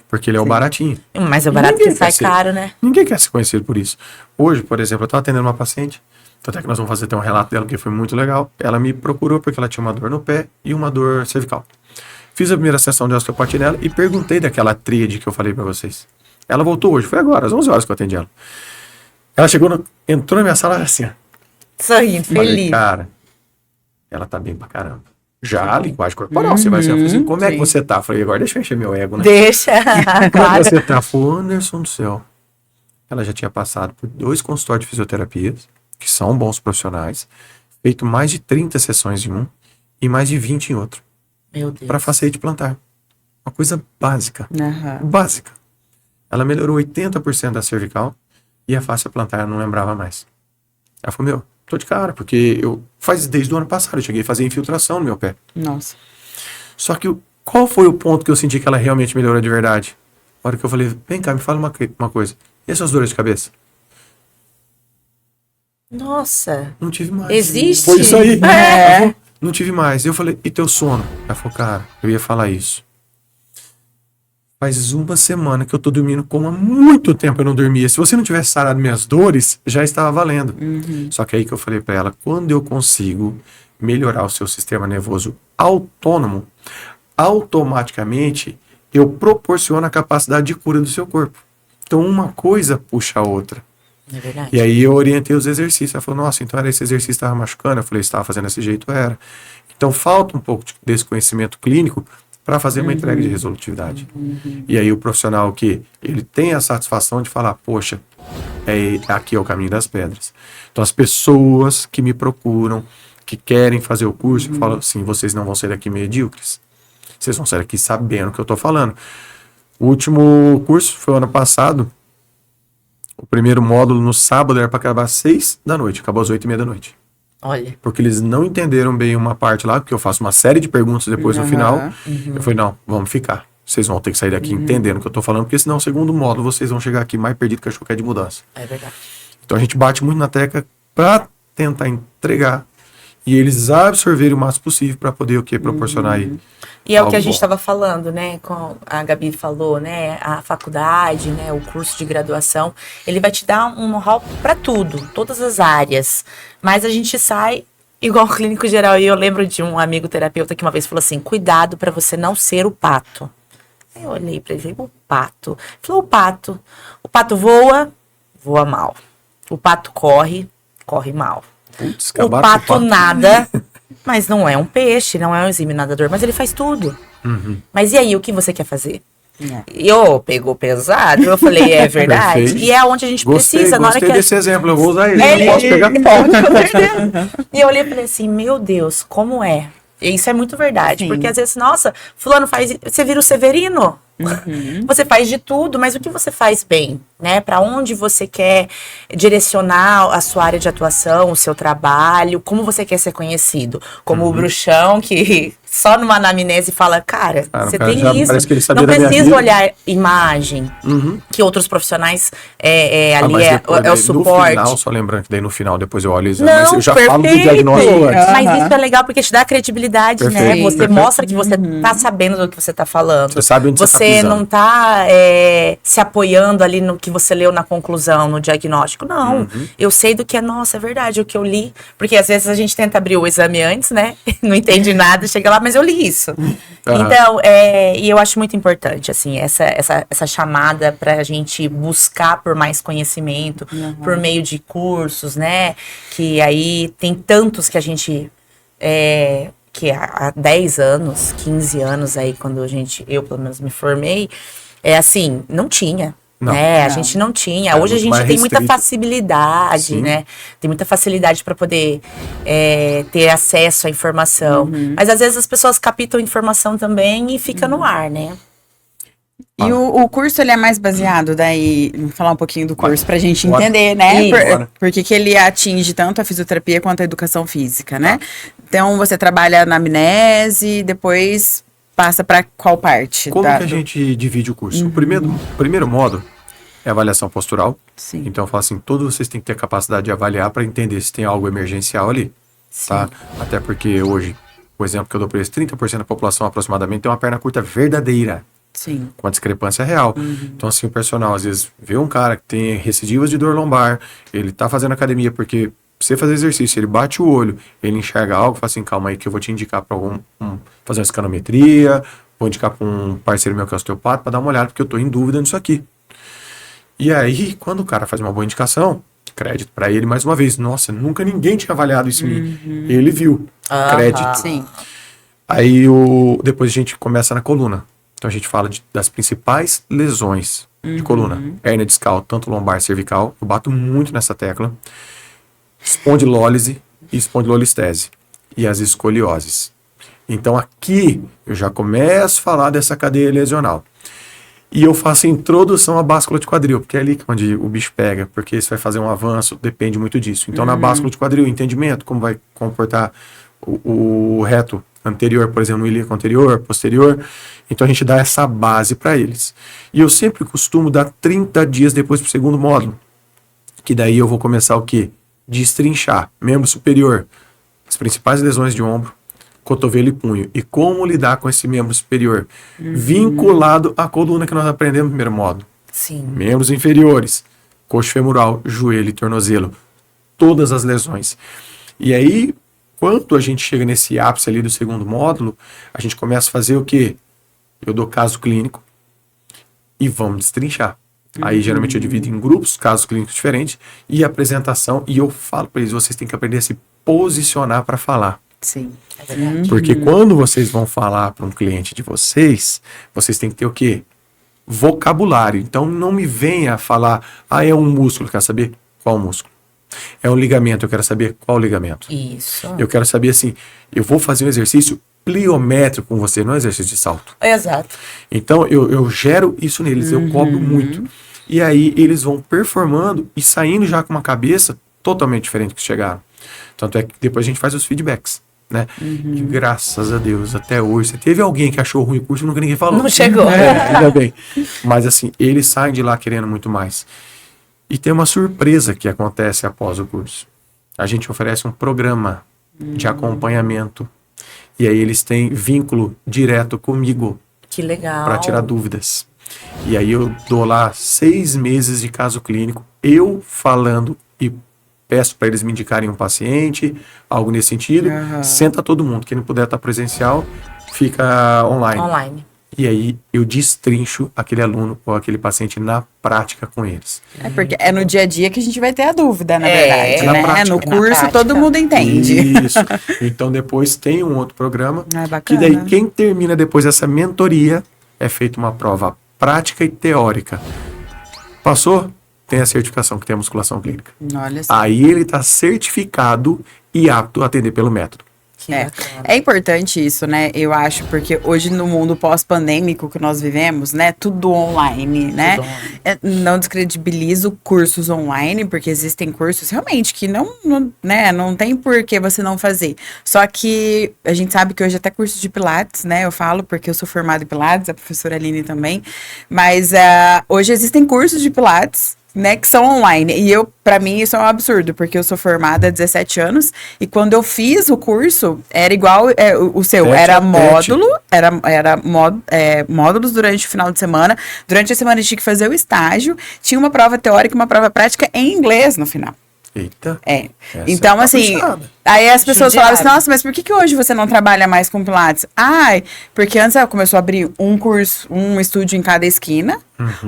Porque ele é o baratinho. Mas o barato que sai caro, né? Ninguém quer ser conhecido por isso. Hoje, por exemplo, eu estava atendendo uma paciente, até que nós vamos fazer até um relato dela, que foi muito legal. Ela me procurou porque ela tinha uma dor no pé e uma dor cervical. Fiz a primeira sessão de osteopatia nela e perguntei daquela tríade que eu falei pra vocês. Ela voltou hoje, foi agora, às 11 horas que eu atendi ela. Ela entrou na minha sala assim, ó. Sorrindo, Falei, feliz. cara, ela tá bem pra caramba. Já a linguagem corporal, você vai ser assim, como é que você tá? Falei, agora deixa eu encher meu ego, né? Deixa, Como claro. é que você tá? Falei, Anderson do céu. Ela já tinha passado por 2 consultórios de fisioterapia, que são bons profissionais, feito mais de 30 sessões em um e mais de 20 em outro, Meu Deus. para facete plantar. Uma coisa básica. Aham. Básica. Ela melhorou 80% da cervical e a face plantar não lembrava mais. Ela falou, meu, tô de cara, porque desde o ano passado eu cheguei a fazer infiltração no meu pé. Nossa. Só que qual foi o ponto que eu senti que ela realmente melhorou de verdade? A hora que eu falei, vem cá, me fala uma coisa. E essas dores de cabeça? Nossa. Não tive mais. Existe? Foi isso aí. É. Ela falou, não tive mais. Eu falei, e teu sono? Ela falou, cara, eu ia falar isso. Faz uma semana que eu tô dormindo como há muito tempo eu não dormia. Se você não tivesse sarado minhas dores, já estava valendo. Só que aí que eu falei pra ela, quando eu consigo melhorar o seu sistema nervoso autônomo, automaticamente eu proporciono a capacidade de cura do seu corpo. Então uma coisa puxa a outra. É verdade. E aí eu orientei os exercícios. Ela falou, nossa, então era esse exercício que estava machucando? Eu falei, estava fazendo desse jeito? Era. Então falta um pouco desse conhecimento clínico para fazer uma entrega de resolutividade. E aí o profissional que ele tem a satisfação de falar, poxa, aqui é o caminho das pedras. Então as pessoas que me procuram, que querem fazer o curso, falam assim, vocês não vão sair daqui medíocres. Vocês vão sair daqui sabendo o que eu estou falando. O último curso foi o ano passado. O primeiro módulo no sábado era para acabar às 6 da noite, acabou às 8:30 da noite. Olha. Porque eles não entenderam bem uma parte lá, porque eu faço uma série de perguntas depois no final. Eu falei, não, vamos ficar. Vocês vão ter que sair daqui entendendo o que eu tô falando, porque senão, o segundo módulo, vocês vão chegar aqui mais perdido que a choquete de mudança. É verdade. Então a gente bate muito na tecla para tentar entregar e eles absorverem o máximo possível para poder o quê? Proporcionar aí. E é o que a algo gente bom. estava falando, né? Com a Gabi falou, né? A faculdade, né? O curso de graduação, ele vai te dar um know-how para tudo, todas as áreas. Mas a gente sai igual o clínico geral. E eu lembro de um amigo terapeuta que uma vez falou assim: cuidado para você não ser o pato. Aí eu olhei para ele e falei: o pato. Ele falou: o pato. O pato voa, voa mal. O pato corre, corre mal. Putz, O acabaram com pato nada, mas não é um peixe, não é um exímio nadador, mas ele faz tudo. Mas e aí, o que você quer fazer? E eu pegou pesado, eu falei, é verdade. Perfeito. E é onde a gente precisa, na hora Gostei que desse exemplo, eu vou usar ele. Ele- Eu posso pegar? E eu olhei e falei assim, meu Deus, como é? E isso é muito verdade, Sim. porque às vezes, nossa, fulano faz, você vira o Severino. Você faz de tudo, mas o que você faz bem, né? Para onde você quer direcionar a sua área de atuação, o seu trabalho, como você quer ser conhecido? Como o bruxão que só numa anamnese fala, cara, Cara, o você cara tem já isso. parece que ele sabia Não da minha precisa vida. olhar imagem, que outros profissionais ali Mas é depois, o daí, suporte. No final, só lembrando que daí no final, depois eu olho o exame, Não, mas eu já falo do perfeito. diagnóstico antes. Mas Aham. isso é legal porque te dá credibilidade, né? Perfeito, Você perfeito. mostra que você tá sabendo do que você tá falando. Você sabe onde você tá pisando. não tá se apoiando ali no que você leu na conclusão, no diagnóstico. Não. Eu sei do que é, nossa, é verdade, o que eu li. Porque às vezes a gente tenta abrir o exame antes, né? Não entende nada, chega lá, mas eu li isso. Então, e eu acho muito importante, assim, essa chamada pra gente buscar por mais conhecimento, por meio de cursos, né? Que aí tem tantos que a gente, que há 10 anos, 15 anos aí, quando eu pelo menos me formei, assim, não tinha. Não. Né? A Não. gente não tinha. Era Hoje a muito gente mais tem muita restrito. facilidade, Sim. né? Tem muita facilidade para poder ter acesso à informação. Mas às vezes as pessoas captam informação também e fica no ar, né? E o curso, ele é mais baseado, daí, vamos falar um pouquinho do curso pra gente Bora. entender, né? Isso. Bora. Por que ele atinge tanto a fisioterapia quanto a educação física, né? Então, você trabalha na amnese, depois passa pra qual parte? Como que a gente divide o curso? O primeiro módulo é avaliação postural. Sim. Então eu falo assim, todos vocês têm que ter capacidade de avaliar para entender se tem algo emergencial ali. Tá? Até porque hoje, o exemplo que eu dou para eles, 30% da população aproximadamente tem uma perna curta verdadeira, Sim. com a discrepância real. Então assim, o personal às vezes vê um cara que tem recidivas de dor lombar, ele tá fazendo academia porque pra você fazer exercício, ele bate o olho, ele enxerga algo, fala assim, calma aí que eu vou te indicar para fazer uma escanometria, vou indicar para um parceiro meu que é osteopata para dar uma olhada, porque eu estou em dúvida nisso aqui. E aí, quando o cara faz uma boa indicação, crédito para ele mais uma vez. Nossa, nunca ninguém tinha avaliado isso em mim. Ele viu. Crédito. Sim. Aí depois a gente começa na coluna. Então a gente fala das principais lesões de coluna. Hérnia discal, tanto lombar e cervical. Eu bato muito nessa tecla. Espondilólise e espondilolistese. E as escolioses. Então aqui eu já começo a falar dessa cadeia lesional. E eu faço a introdução à báscula de quadril, porque é ali onde o bicho pega, porque se vai fazer um avanço, depende muito disso. Então na báscula de quadril, entendimento, como vai comportar o reto anterior, por exemplo, no ilíaco anterior, posterior. Então a gente dá essa base para eles. E eu sempre costumo dar 30 dias depois pro segundo módulo, que daí eu vou começar o quê? Destrinchar membro superior, as principais lesões de ombro, cotovelo e punho. E como lidar com esse membro superior? Vinculado à coluna que nós aprendemos no primeiro módulo. Sim. Membros inferiores, coxa femoral, joelho e tornozelo. Todas as lesões. E aí, quando a gente chega nesse ápice ali do segundo módulo, a gente começa a fazer o quê? Eu dou caso clínico e vamos destrinchar. Aí, geralmente, eu divido em grupos, casos clínicos diferentes, e apresentação. E eu falo para eles, vocês têm que aprender a se posicionar para falar. Sim. É verdade. Porque quando vocês vão falar para um cliente de vocês têm que ter o quê? Vocabulário. Então não me venha falar, é um músculo, eu quero saber qual músculo. É um ligamento, eu quero saber qual ligamento. Isso. Eu quero saber assim, eu vou fazer um exercício pliométrico com você, não é exercício de salto. Exato. Então eu gero isso neles, eu cobro muito. E aí eles vão performando e saindo já com uma cabeça totalmente diferente que chegaram. Tanto é que depois a gente faz os feedbacks. Né? E graças a Deus, até hoje, se teve alguém que achou ruim o curso, nunca ninguém falou. Não chegou. Ainda bem. Mas assim, eles saem de lá querendo muito mais. E tem uma surpresa que acontece após o curso. A gente oferece um programa de acompanhamento. E aí eles têm vínculo direto comigo Que legal. para tirar dúvidas. E aí eu dou lá 6 meses de caso clínico, eu falando e peço para eles me indicarem um paciente, algo nesse sentido. Senta todo mundo. Quem não puder estar presencial, fica online. Online. E aí eu destrincho aquele aluno ou aquele paciente na prática com eles. É porque é no dia a dia que a gente vai ter a dúvida, na É, verdade, na né? prática. No Na curso prática. todo mundo entende. Isso. Então depois tem um outro programa. Ah, Que bacana. daí quem termina depois dessa mentoria é feita uma prova prática e teórica. Passou? Tem a certificação que tem a musculação clínica. Olha só. Aí ele está certificado e apto a atender pelo método. Que bacana. É importante isso, né? Eu acho, porque hoje no mundo pós-pandêmico que nós vivemos, né? Tudo online, né? Tudo online. Não descredibilizo cursos online, porque existem cursos realmente que não tem por que você não fazer. Só que a gente sabe que hoje até curso de Pilates, né? Eu falo porque eu sou formada em Pilates, a professora Aline também. Mas hoje existem cursos de Pilates, né, que são online. E pra mim, isso é um absurdo, porque eu sou formada há 17 anos, e quando eu fiz o curso, era igual o seu, Tete era a tete. módulo, módulos durante o final de semana. Durante a semana a gente tinha que fazer o estágio, tinha uma prova teórica e uma prova prática em inglês no final. Eita. Então, Essa é assim, caprichada. aí as pessoas falavam assim, Judiado. nossa, mas por que hoje você não trabalha mais com Pilates? Ai, porque antes ela começou a abrir um curso, um estúdio em cada esquina,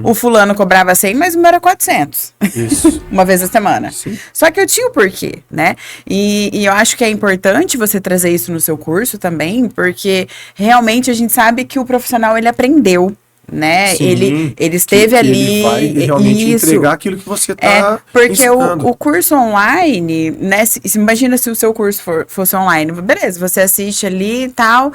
o fulano cobrava 100, mas o meu era 400. Isso. Uma vez a semana. Sim. Só que eu tinha o porquê, né? E eu acho que é importante você trazer isso no seu curso também, porque realmente a gente sabe que o profissional, ele aprendeu, né? Sim, Ele esteve que ali. Ele vai realmente isso. entregar aquilo que você está Porque ensinando. o curso online, né? Imagina se o seu curso fosse online. Beleza, você assiste ali e tal.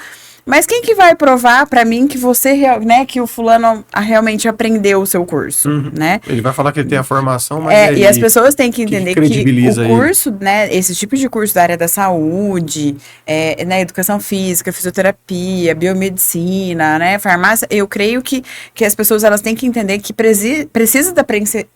Mas quem que vai provar pra mim que você, né, que o fulano realmente aprendeu o seu curso, né? Ele vai falar que ele tem a formação, mas aí, E as pessoas têm que entender que credibiliza o curso, né, esse tipo de curso da área da saúde, né, educação física, fisioterapia, biomedicina, né, farmácia, eu creio que as pessoas, elas têm que entender que precisa da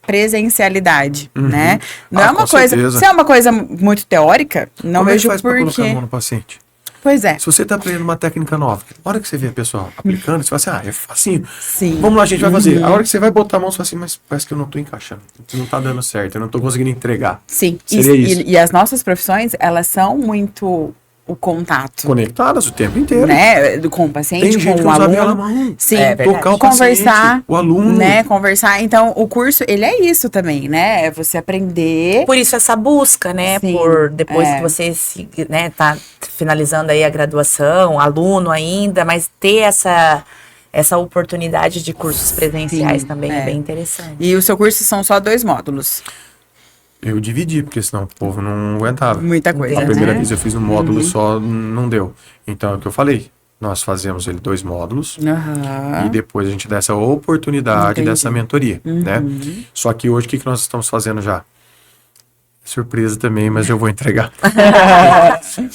presencialidade, né? Não é com uma coisa, certeza. se é uma coisa muito teórica, não Como é que vejo faz para colocar a porquê. mão no paciente? Pois é. Se você está aprendendo uma técnica nova, a hora que você vê a pessoa aplicando, você fala assim, é facinho. Sim. Vamos lá, a gente vai fazer. A hora que você vai botar a mão, você fala assim, mas parece que eu não estou encaixando. Não está dando certo, eu não estou conseguindo entregar. Sim, Seria isso. e as nossas profissões, elas são muito o contato. Conectadas o tempo inteiro. Né? Com o Tem paciente, gente com que o não sabe aluno. alemão. Sim, Tocar o conversar, paciente, o aluno. né? Conversar. Então, o curso, ele é isso também, né? É você aprender. Por isso essa busca, né? Sim, Por depois é. que você né, tá finalizando aí a graduação, aluno ainda, mas ter essa oportunidade de cursos presenciais Sim, também é bem interessante. E o seu curso são só 2 módulos. Eu dividi, porque senão o povo não aguentava. Muita coisa, A primeira né? vez eu fiz um módulo só, não deu. Então, é o que eu falei. Nós fazemos ele 2 módulos. Aham. E depois a gente dá essa oportunidade Entendi. dessa mentoria, né? Só que hoje, o que nós estamos fazendo já? Surpresa também, mas eu vou entregar.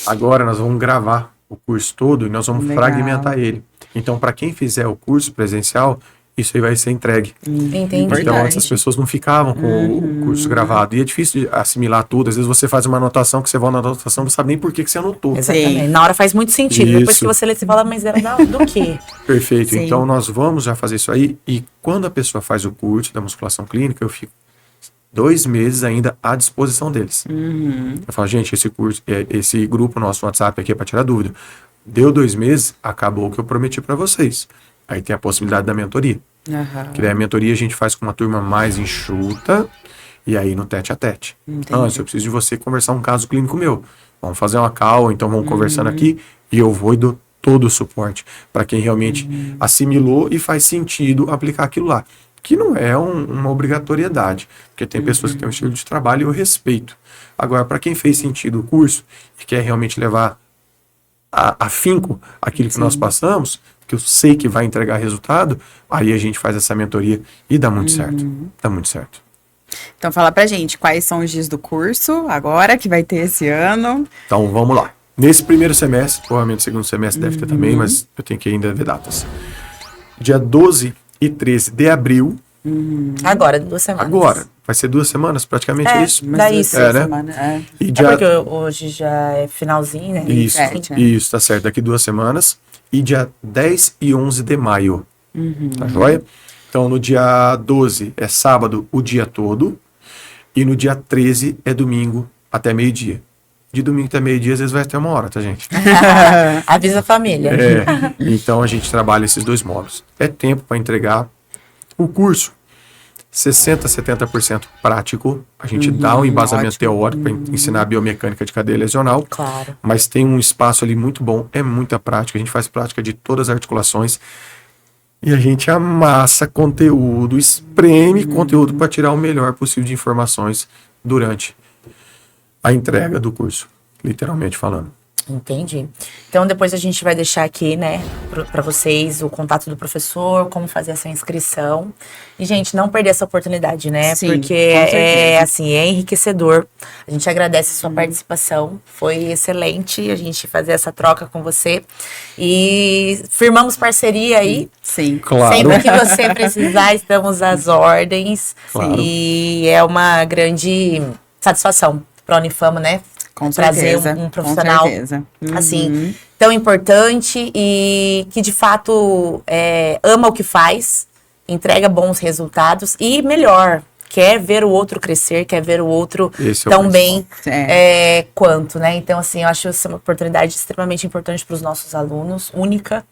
Agora nós vamos gravar o curso todo e nós vamos Legal. fragmentar ele. Então, para quem fizer o curso presencial, isso aí vai ser entregue. Entendi. Então, Importante. antes as pessoas não ficavam com o curso gravado. E é difícil de assimilar tudo. Às vezes você faz uma anotação, que você volta na anotação, não sabe nem por que você anotou. Exatamente. Sim. Na hora faz muito sentido. Depois Isso. que você lê, você fala, mas era do quê? Perfeito. Sim. Então, nós vamos já fazer isso aí. E quando a pessoa faz o curso da musculação clínica, eu fico 2 meses ainda à disposição deles. Eu falo, gente, esse curso, esse grupo nosso no WhatsApp aqui é para tirar dúvida. Deu 2 meses, acabou o que eu prometi para vocês. Aí tem a possibilidade da mentoria. Aham. Que daí a mentoria a gente faz com uma turma mais enxuta e aí no tete a tete. Antes, eu preciso de você conversar um caso clínico meu. Vamos fazer uma call, então vamos conversando aqui e eu vou e dou todo o suporte para quem realmente assimilou e faz sentido aplicar aquilo lá. Que não é uma obrigatoriedade, porque tem pessoas que têm um estilo de trabalho e eu respeito. Agora, para quem fez sentido o curso e quer realmente levar afinco aquilo que nós passamos, que eu sei que vai entregar resultado, aí a gente faz essa mentoria e dá muito certo. Dá muito certo. Então, fala pra gente quais são os dias do curso agora, que vai ter esse ano. Então, vamos lá. Nesse primeiro semestre, provavelmente segundo semestre deve ter também, mas eu tenho que ainda ver datas. Dia 12 e 13 de abril. Agora, 2 semanas. Agora. Vai ser 2 semanas, praticamente isso. Mas Daí duas sim. É, né? semanas, é. E É dia... porque hoje já é finalzinho, né? Isso, 27, né? isso, tá certo. Daqui 2 semanas. E dia 10 e 11 de maio. Tá joia? Então, no dia 12 é sábado o dia todo. E no dia 13 é domingo até meio-dia. De domingo até meio-dia, às vezes vai até 1 hora, tá, gente? Avisa a família. É, então a gente trabalha esses 2 módulos. É tempo para entregar o curso. 60%, 70% prático. A gente dá um embasamento ótimo. teórico para ensinar a biomecânica de cadeia lesional. Claro. Mas tem um espaço ali muito bom. É muita prática. A gente faz prática de todas as articulações. E a gente amassa conteúdo, espreme conteúdo para tirar o melhor possível de informações durante a entrega do curso. Literalmente falando. Entendi. Então, depois a gente vai deixar aqui, né, para vocês o contato do professor, como fazer essa inscrição. E, gente, não perder essa oportunidade, né? Sim, porque com certeza. assim, é enriquecedor. A gente agradece a sua participação. Foi excelente a gente fazer essa troca com você. E firmamos parceria aí. Sim. Claro. Sempre que você precisar, estamos às ordens. Claro. E é uma grande satisfação para a Unifama, né? Com Trazer certeza. um profissional Com certeza. assim, tão importante e que de fato ama o que faz, entrega bons resultados e melhor, quer ver o outro crescer, quer ver o outro Esse é o tão principal. bem quanto, né? Então, assim, eu acho essa uma oportunidade extremamente importante para os nossos alunos, única.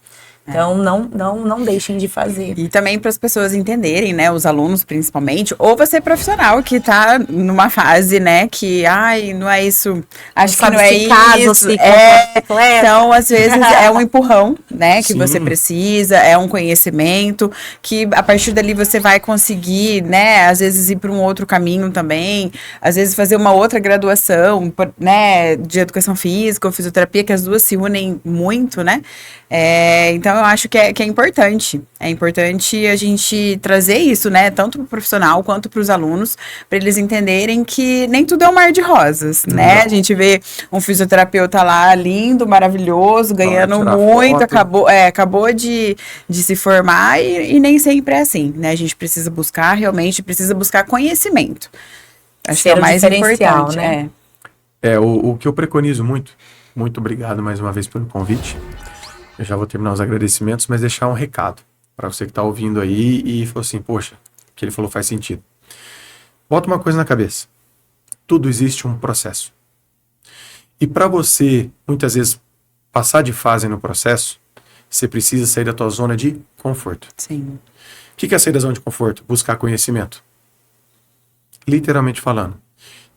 Então, não deixem de fazer. E também para as pessoas entenderem, né, os alunos principalmente, ou você profissional que tá numa fase, né, que, ai, não é isso, acho que não é isso. Então, às vezes, é um empurrão, né, que Sim. você precisa, é um conhecimento, que a partir dali você vai conseguir, né, às vezes ir para um outro caminho também, às vezes fazer uma outra graduação, né, de educação física ou fisioterapia, que as duas se unem muito, né, então eu acho que é importante. É importante a gente trazer isso, né? Tanto para o profissional quanto para os alunos, para eles entenderem que nem tudo é um mar de rosas, né? A gente vê um fisioterapeuta lá, lindo, maravilhoso, ganhando tirar muito, foto. acabou de se formar e nem sempre é assim, né? A gente precisa buscar, realmente, precisa buscar conhecimento. Acho que é o mais diferencial, importante, né? O que eu preconizo muito obrigado mais uma vez pelo convite. Eu já vou terminar os agradecimentos, mas deixar um recado para você que está ouvindo aí e falou assim, poxa, o que ele falou faz sentido. Bota uma coisa na cabeça. Tudo existe um processo. E para você, muitas vezes, passar de fase no processo, você precisa sair da tua zona de conforto. Sim. O que é sair da zona de conforto? Buscar conhecimento. Literalmente falando.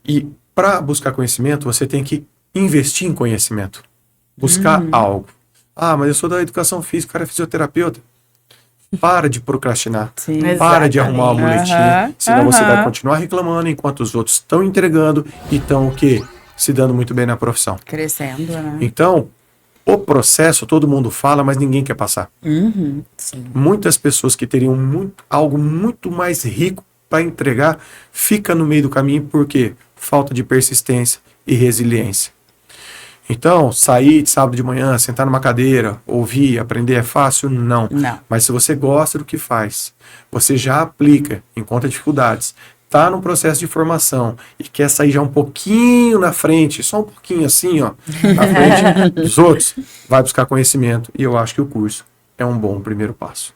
E para buscar conhecimento, você tem que investir em conhecimento. Buscar algo. Ah, mas eu sou da educação física, o cara é fisioterapeuta. Para de procrastinar. Sim. Para de arrumar uma muletinha. Senão você vai Aham. continuar reclamando enquanto os outros estão entregando e estão o quê? Se dando muito bem na profissão. Crescendo, né? Então, o processo todo mundo fala, mas ninguém quer passar. Uhum. Sim. Muitas pessoas que teriam algo muito mais rico para entregar, fica no meio do caminho porque falta de persistência e resiliência. Então, sair de sábado de manhã, sentar numa cadeira, ouvir, aprender é fácil? Não. Não. Mas se você gosta do que faz, você já aplica, encontra dificuldades, está no processo de formação e quer sair já um pouquinho na frente, só um pouquinho assim, ó, na frente dos outros, vai buscar conhecimento. E eu acho que o curso é um bom primeiro passo.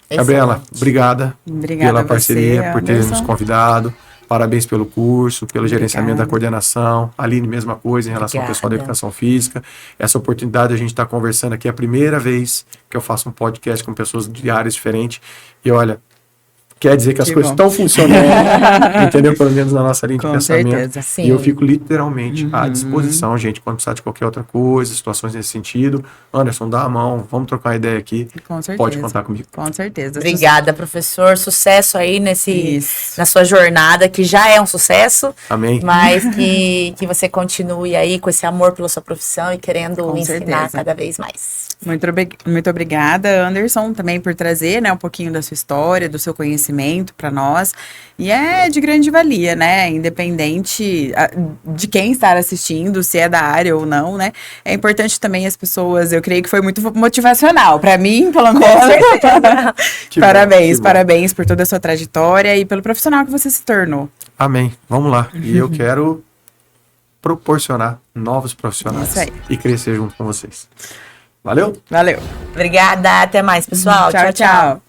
Gabriela, Excelente. obrigada Obrigada pela a você, parceria, por ter Anderson. nos convidado. Parabéns pelo curso, pelo gerenciamento da Obrigada. coordenação. Aline, mesma coisa em relação ao pessoal da Obrigada. educação física. Essa oportunidade, a gente está conversando aqui, é a primeira vez que eu faço um podcast com pessoas de áreas diferentes. E olha, quer dizer que as Que coisas bom. estão funcionando, entendeu? Pelo menos na nossa linha de Com pensamento. certeza. Sim. E eu fico literalmente à disposição, gente, quando precisar de qualquer outra coisa, situações nesse sentido. Anderson, dá a mão, vamos trocar uma ideia aqui. Com certeza. Pode contar comigo. Com certeza. Obrigada, professor. Sucesso aí Isso. na sua jornada, que já é um sucesso, Amém? mas que você continue aí com esse amor pela sua profissão e querendo Com ensinar certeza. cada vez mais. Muito obrigada, Anderson, também por trazer, né, um pouquinho da sua história, do seu conhecimento para nós. E é de grande valia, né? Independente de quem estar assistindo, se é da área ou não, né? É importante também as pessoas, eu creio que foi muito motivacional, para mim, pelo menos. Que bom, Parabéns, que bom. parabéns por toda a sua trajetória e pelo profissional que você se tornou. Amém. Vamos lá. E eu quero proporcionar novos profissionais Isso aí. e crescer junto com vocês. Valeu? Valeu. Obrigada, até mais, pessoal. Tchau, tchau.